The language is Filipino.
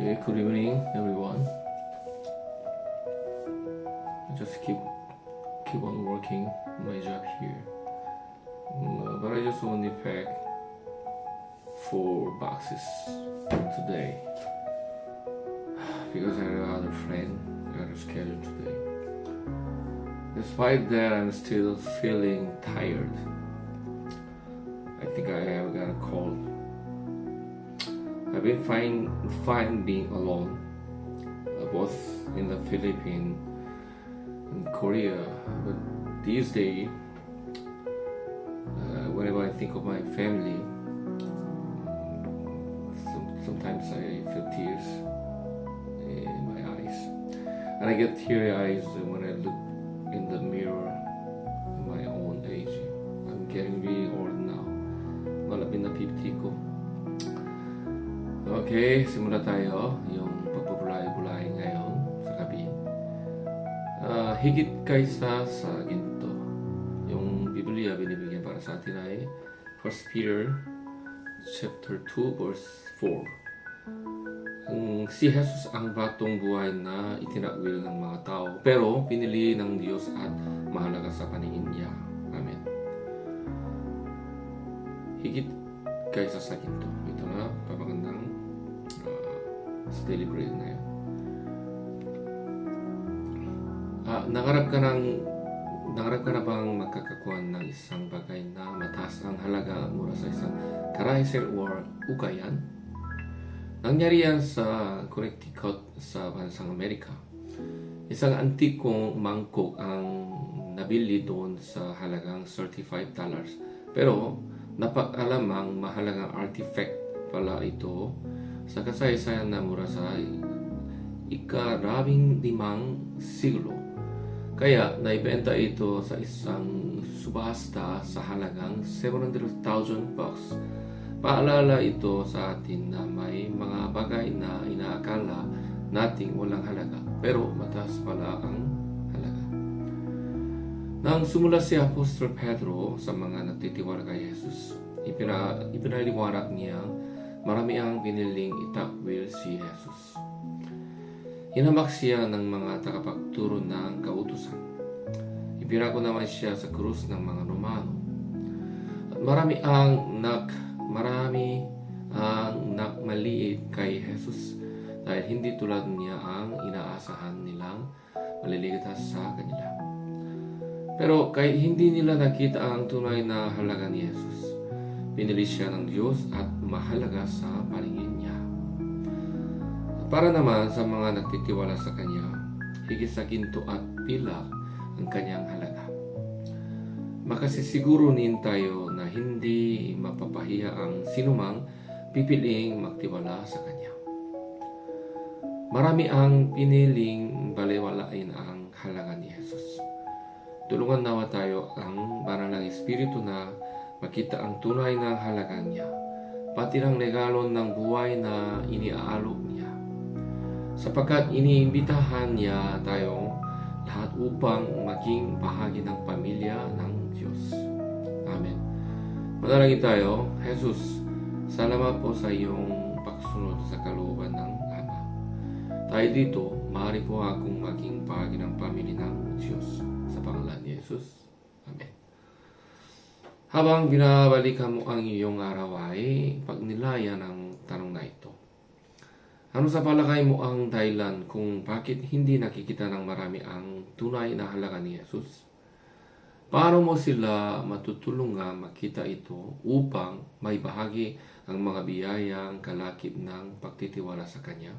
Okay, good evening, everyone. I just keep on working my job here. But I just only pack 4 boxes today because I have other friend got a schedule today. Despite that, I'm still feeling tired. I think I have got a cold. I've been fine being alone, both in the Philippines and Korea. But these days, whenever I think of my family, sometimes I feel tears in my eyes, and I get teary eyes when I look in the mirror at my own age. I'm getting really old now. Malapit na 50 ko. Okay, simula tayo yung pagbubulay-bulay ngayon sa gabi. Higit kaysa sa ginto. Yung Biblia binibigyan para sa atin ay 1 Peter chapter 2 verse 4. Si Jesus ang batong buhay na itinakwil ng mga tao, pero pinili ng Diyos at mahalaga sa paningin niya. Amen. Higit kaysa sa ginto. Ito na papagandang sa daily bread na yun. Nangarap ka na bang magkakakuha ng isang bagay na mataas ang halaga mula sa isang karahisel o ukayan? Nangyari yan sa Connecticut sa bansang Amerika. Isang antikong mangkok ang nabili doon sa halagang $35. Pero napag-alamang mahalagang artifact pala ito sa kasaysayan na mura sa ika-15 siglo. Kaya naibenta ito sa isang subasta sa halagang $700,000. Paalala ito sa atin na may mga bagay na inaakala nating walang halaga, pero mataas pala ang halaga. Nang sumula si Apostol Pedro sa mga nagtitiwala kay Jesus, ipinaliwanag niya marami ang piniling itakwil si Jesus. Hinamak siya ng mga tagapagturo ng kautusan. Ipinako naman siya sa krus ng mga Romano. At marami ang nakmaliit kay Jesus dahil hindi tulad niya ang inaasahan nilang maliligtas sa kanila. Pero kahit hindi nila nakita ang tunay na halaga ni Jesus, pinili siya ng Diyos at mahalaga sa paningin niya. At para naman sa mga nagtitiwala sa Kanya, higit sa ginto at pilak ang Kanyang halaga. Makasisigurunin tayo na hindi mapapahiya ang sinumang pipiling magtiwala sa Kanya. Marami ang piniling baliwalain ang halaga ni Jesus. Tulungan nawa tayo ang banal ng Espiritu na makita ang tunay ng halaga niya, pati ng regalo ng buhay na iniaalok niya. Sapagkat iniimbitahan niya tayong lahat upang maging bahagi ng pamilya ng Diyos. Amen. Manalangin tayo. Jesus, salamat po sa iyong pagsunod sa kalooban ng Ama. Tayo dito, maaari po akong maging bahagi ng pamilya ng Diyos. Sa pangalan ni Jesus. Amen. Habang binabalikan mo ang iyong araw ay pagnilayan ang tanong na ito. Ano sa palagay mo ang dahilan kung bakit hindi nakikita ng marami ang tunay na halaga ni Jesus? Paano mo sila matutulungan makita ito upang may bahagi ang mga biyayang kalakip ng pagtitiwala sa Kanya?